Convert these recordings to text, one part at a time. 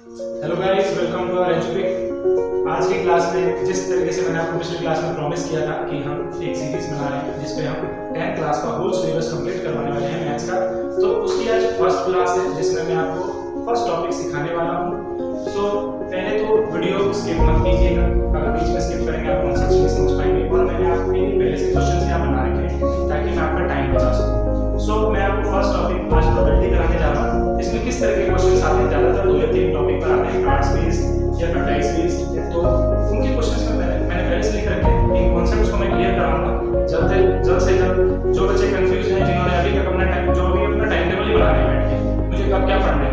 Hello guys, welcome to our Educate. आज की class में जिस तरीके से मैंने आपको पिछली क्लास में प्रॉमिस किया था कि हम एक सीरीज बना रहे हैं जिसपे हम 10th क्लास का होल सिलेबस कंप्लीट करवाने वाले हैं मैथ्स का। तो उसकी आज फर्स्ट क्लास है जिसमें मैं आपको फर्स्ट टॉपिक सिखाने वाला हूँ। तो पहले तो वीडियो स्किप मत कीजिएगा, अगर बीच में स्किप करेंगे आप कॉन्सेप्ट नहीं समझ पाएंगे। और मैंने आपके लिए पहले से क्वेश्चन यहाँ बना रखे हैं ताकि मैं आपका टाइम बचा सकूँ। मैं आपको फर्स्ट टॉपिक आज प्रोबेबिलिटी कराने जा रहा हूँ। इसमें किस तरह के क्वेश्चंस आते हैं, ज्यादातर 2 या 3 टॉपिक पर आते हैं, कार्ड्स बेस्ड या फिर डाइस बेस्ड। तो उनके क्वेश्चंस में मैंने पहले से लिख रखे हैं। इन कॉन्सेप्ट्स को मैं क्लियर कराऊंगा जल्द से जल्द। जो बच्चे कंफ्यूज हैं, जिन्होंने अभी तक अपना टाइम टेबल ही बना नहीं बैठ के मुझे कब क्या पढ़ना है,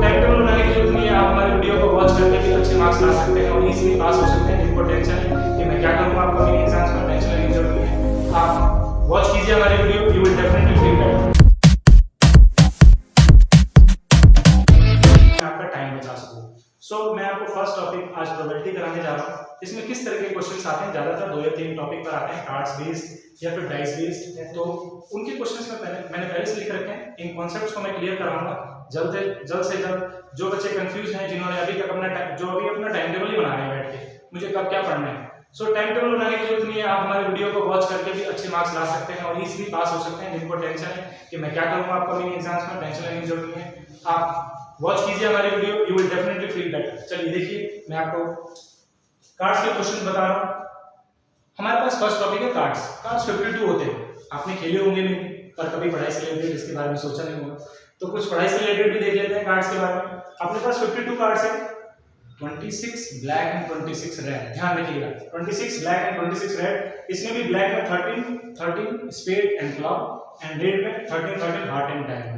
टाइम टेबल बनाने की जरूरत नहीं है। आप हमारे वीडियो को वॉच करके भी अच्छे मार्क्स ला सकते हैं और इजीली पास हो सकते हैं। जिनको टेंशन है कि मैं क्या करूंगा आपको मेरी एग्जाम्स में, टेंशन लेने की जरूरत नहीं है। आप वॉच कीजिए हमारे video, you will definitely feel better. मैं आपको फर्स्ट टॉपिक आज प्रोबेबिलिटी कराने जा रहा हूँ। इसमें किस तरह के क्वेश्चंस आते हैं, ज्यादातर 2 या 3 टॉपिक पर आते हैं, कार्ड्स बेस्ड या फिर डाइस बेस्ड। तो उनके क्वेश्चंस में मैंने पहले से लिख रखे हैं। इन कॉन्सेप्ट्स को मैं क्लियर कराऊंगा जल्द से जल्द। जो बच्चे कंफ्यूज हैं, जिन्होंने अभी तक अपना टाइम टेबल ही बना रहे हैं बैठ के मुझे कब क्या पढ़ना है, टाइम टेबल बनाने की जरूरत नहीं है। आप हमारे वीडियो को वॉच करके भी अच्छे मार्क्स ला सकते हैं और इजीली पास हो सकते हैं। जिनको टेंशन है कि मैं क्या करूंगा आपको मेरी एग्जाम्स में, टेंशन लेने की जरूरत नहीं है। आप वॉच कीजिए हमारी video, you will definitely feel better. चलिए देखिए, मैं आपको कार्ड्स के क्वेश्चन बता रहा हूं। हमारे पास फर्स्ट टॉपिक है कार्ड्स। कार्ड्स 52 होते हैं। आपने खेले होंगे नहीं, पर कभी पढ़ाई से रिलेटेड इसके बारे में सोचा नहीं होगा, तो कुछ पढ़ाई से रिलेटेड भी देख लेते हैं कार्ड्स के बारे में। अपने पास 52 कार्ड्स है, 26 ब्लैक एंड 26 रेड। ध्यान रखिएगा, 26 ब्लैक एंड 26 रेड। इसमें भी ब्लैक में 13 spade and club and red में 13 हार्ट एंड डायमंड।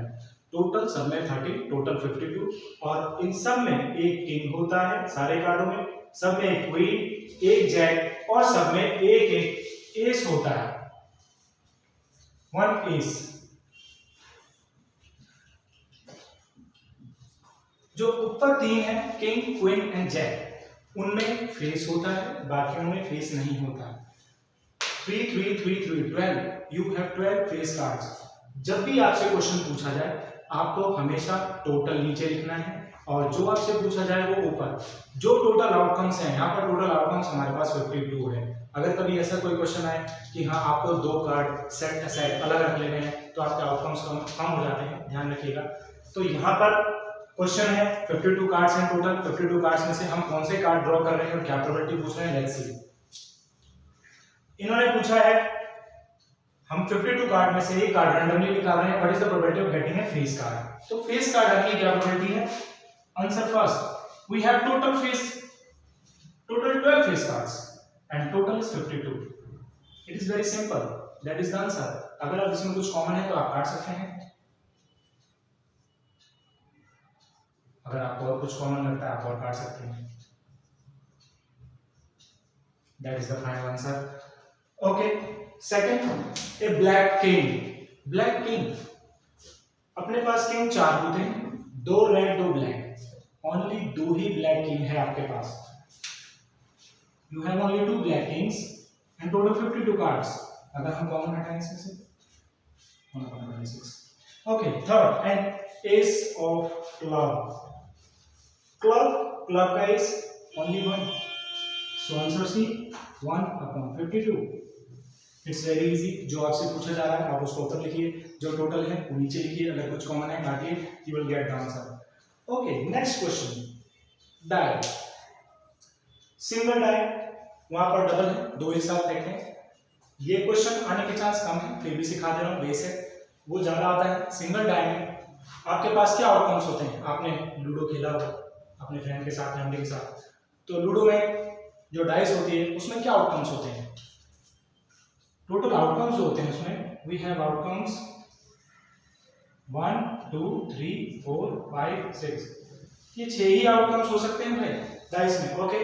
टोटल सब में 30, टोटल 52। और इन सब में एक किंग होता है, सारे कार्डों में सब में एक क्वीन, एक जैक और सब में एक एस होता है, 1 एस। जो ऊपर 3 है, किंग, क्वीन एंड जैक, उनमें फेस होता है, बाकियों में फेस नहीं होता। 3 3 3 3 12, यू हैव 12 फेस कार्ड्स। जब भी आपसे क्वेश्चन पूछा जाए आपको हमेशा टोटल नीचे लिखना है और जो आपसे पूछा जाए वो ऊपर। जो टोटल आउटकम्स हैं, यहाँ पर टोटल आउटकम्स हमारे पास 52 है। अगर कभी ऐसा कोई क्वेश्चन आए कि हाँ आपको 2 कार्ड सेट असाइड अलग रख लेने हैं तो आपके आउटकम्स कम हो जाते हैं, ध्यान रखिएगा। तो यहाँ पर क्वेश्चन है 52 कार्ड्स हैं टोटल। 52 कार्ड्स में से हम कौन से कार्ड ड्रॉ कर रहे हैं और क्या प्रोबेबिलिटी पूछ रहे हैं, लेट्स सी। इन्होंने पूछा है हम 52 कार्ड में से एक कार्ड रैंडमली निकाल रहे हैं, what is the probability of getting a face card. तो फेस कार्ड की क्या प्रोबेबिलिटी है? Answer first, we have total 12 face cards and total is 52। It is very simple, that is the answer. अगर आप इसमें कुछ कॉमन है तो आप काट सकते हैं, अगर आपको और कुछ कॉमन लगता है आप और काट सकते हैं। That is the final answer. Okay, second, a black king. Black king, अपने पास किंग 4 होते हैं, 2 रेड 2 ब्लैक। ओनली 2 ही ब्लैक किंग है आपके पास। You have only 2 black kings and total 52 cards. अगर हम कॉमन हटाएं इसमें से 1/26। Okay, third, and ace of club. Club का ace only 1, so answer C 1/52। It's very easy. जो आपसे पूछा जा रहा है आप उसको ऊपर लिखिए, जो टोटल है वो नीचे लिखिए। अगर कुछ कॉमन है काटिए, you will get the answer. Okay, next question, die. Single die, वहां पर डबल है, 2 एक साथ देखें। ये क्वेश्चन आने के चांस कम है, फिर भी सिखा दे रहा हूं, बेस है वो ज्यादा आता है। सिंगल डाई में आपके पास क्या आउटकम्स होते हैं? आपने लूडो खेला हो अपने फ्रेंड के साथ, फैमिली के साथ, तो लूडो में जो डाइस होती है उसमें क्या आउटकम्स होते हैं? टोटल आउटकम्स जो होते हैं उसमें वी हैव आउटकम्स 1 2 3 4 5 6। ये 6 ही आउटकम्स हो सकते हैं भाई डाइस में। ओके,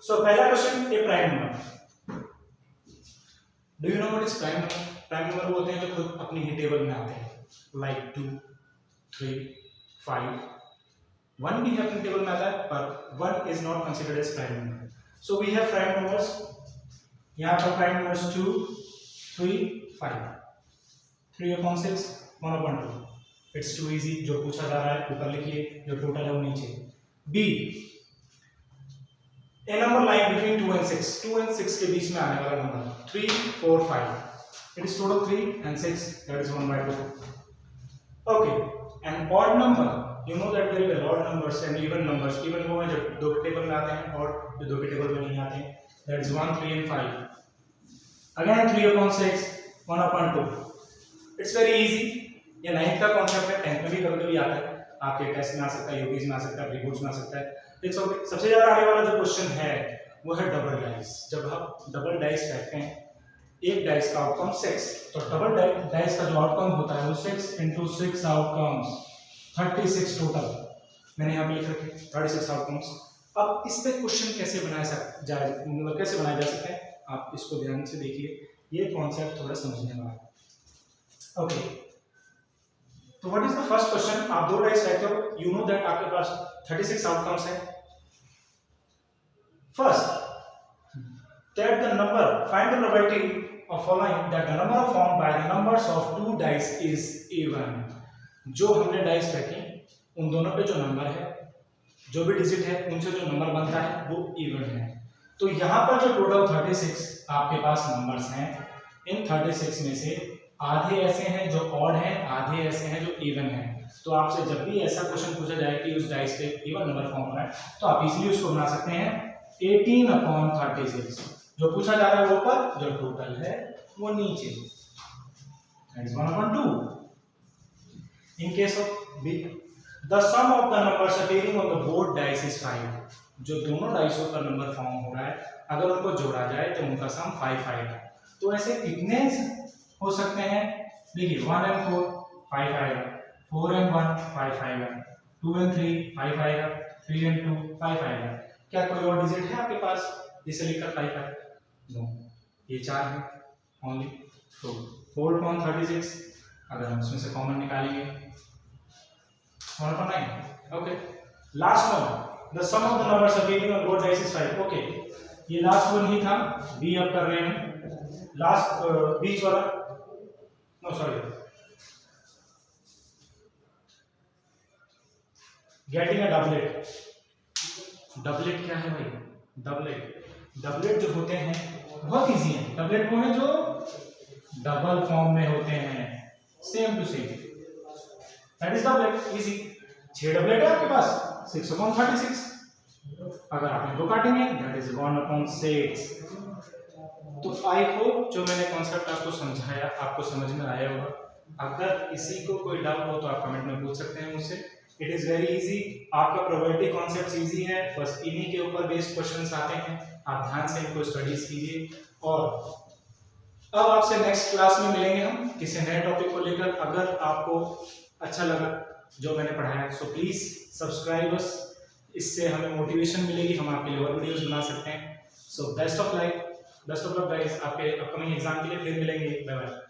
सो पहला question, A prime number. Do you know what is prime number? Prime number वो होते हैं जो खुद अपनी ही टेबल में आते हैं, लाइक 2 3 5। 1 भी अपनी टेबल में आता है पर 1 is not considered as prime number. So we have prime numbers, यहाँ पर prime numbers 2 3 5। 3/6 1/2। It's too easy. जो पूछा जा रहा है ऊपर लिखिए, जो टोटल है वो नीचे। Be a number line between 2 and 6, 2 and 6 के बीच में आने वाला number 3, 4, 5, it is total 3 and 6, that is 1/2. Okay, and odd number, you know that very well, odd numbers and even numbers, even वो हैं जो दो के टेबल में आते हैं और जो दो के टेबल में नहीं आते हैं, that is 1, 3 and 5. Again 3/6, 1/2. It's very easy. ये 9th का कॉन्सेप्ट है, 10th में भी कभी-कभी आता है, आपके टेस्ट में आ सकता है, यूपीज में आ सकता है, प्री बोर्ड्स में आ सकता है. It's okay. सबसे ज्यादा आने वाला जो क्वेश्चन है वो है डबल डाइस. जब आप डबल डाइस कहते हैं, एक डाइस का आउटकम 6, तो डबल डाइस का जो आउटकम होता है वो 6 × 6 आउटकम्स, 36 टोटल. मैंने यहाँ पे लिख रखे 36 आउटकम्स. अब इस पे क्वेश्चन कैसे बनाया जा सकते हैं, आप इसको ध्यान से देखिए, ये कॉन्सेप्ट थोड़ा समझने वाला है. ओके, तो what is the first question. आप दो डाइस रखते हो, यू नो दैट आपके पास 36 आउटकम्स है. First, that the number, find the probability of following that the number formed by the numbers of two dice is even. जो हमने dice रखी उन दोनों पे जो नंबर है, जो भी डिजिट है उनसे जो नंबर बनता है वो इवन है. तो यहाँ पर जो टोटल 36 आपके पास नंबर्स हैं, इन 36 में से आधे ऐसे हैं जो ऑड हैं, आधे ऐसे हैं जो इवन हैं. तो आपसे जब भी ऐसा क्वेश्चन पूछा जाए कि उस डाइस पे इवन नंबर फॉर्म होना है, तो आप इजीली उसको बना सकते हैं 18/36. जो पूछा जा रहा है वो ऊपर, जो टोटल है वो नीचे, that is 1/2. In case of B, the sum of the numbers appearing on the board dice is 5. जो दोनों डाइसों पर नंबर फॉर्म हो रहा है, अगर उनको जोड़ा जाए तो उनका सम 5 है. तो ऐसे कितने हो सकते हैं, देखिए 1 and 4 5 आएगा, 4 and 1 5 आएगा, 2 and 3 5 आएगा, 3 and 2 5 आएगा. क्या कोई और डिजिट है आपके पास जिसे लिखकर 5 है? नो, ये 4 है ओनली. तो 4/36, अगर हम इसमें से कॉमन निकालेंगे 1/9. Okay, last one, the sum of the numbers appearing on both dice is 5. Okay, ये लास्ट वन ही था. बी अब कर रहे हैं लास्ट बीच वाला, no sorry, getting a doublet. Doublet क्या है भाई? डबलेट जो होते हैं बहुत इजी है. डबलेट वो है जो डबल फॉर्म में होते हैं, same to same, that is doublet. Easy. 6 doublet है आपके पास, 6/36. अगर आप इनको काटेंगे दैट इज 1/6. तो आई होप जो मैंने कॉन्सेप्ट आपको समझाया आपको समझ में आया होगा. अगर किसी को कोई डाउट हो तो आप कमेंट में पूछ सकते हैं मुझसे. It is very easy. आपका प्रोबेबिलिटी कॉन्सेप्ट इजी है, बस इन्हीं के ऊपर बेस्ड क्वेश्चंस आते हैं. आप ध्यान से इनको स्टडीज कीजिए. और अब आपसे नेक्स्ट क्लास में मिलेंगे हम किसी नए टॉपिक को लेकर. अगर आपको अच्छा लगा जो मैंने पढ़ाया सो प्लीज सब्सक्राइब अस. इससे हमें मोटिवेशन मिलेगी, हम आपके लिए और वीडियोस बना सकते हैं. So best of luck guys, आपके अपकमिंग एग्जाम के लिए फिर मिलेंगे. Bye bye.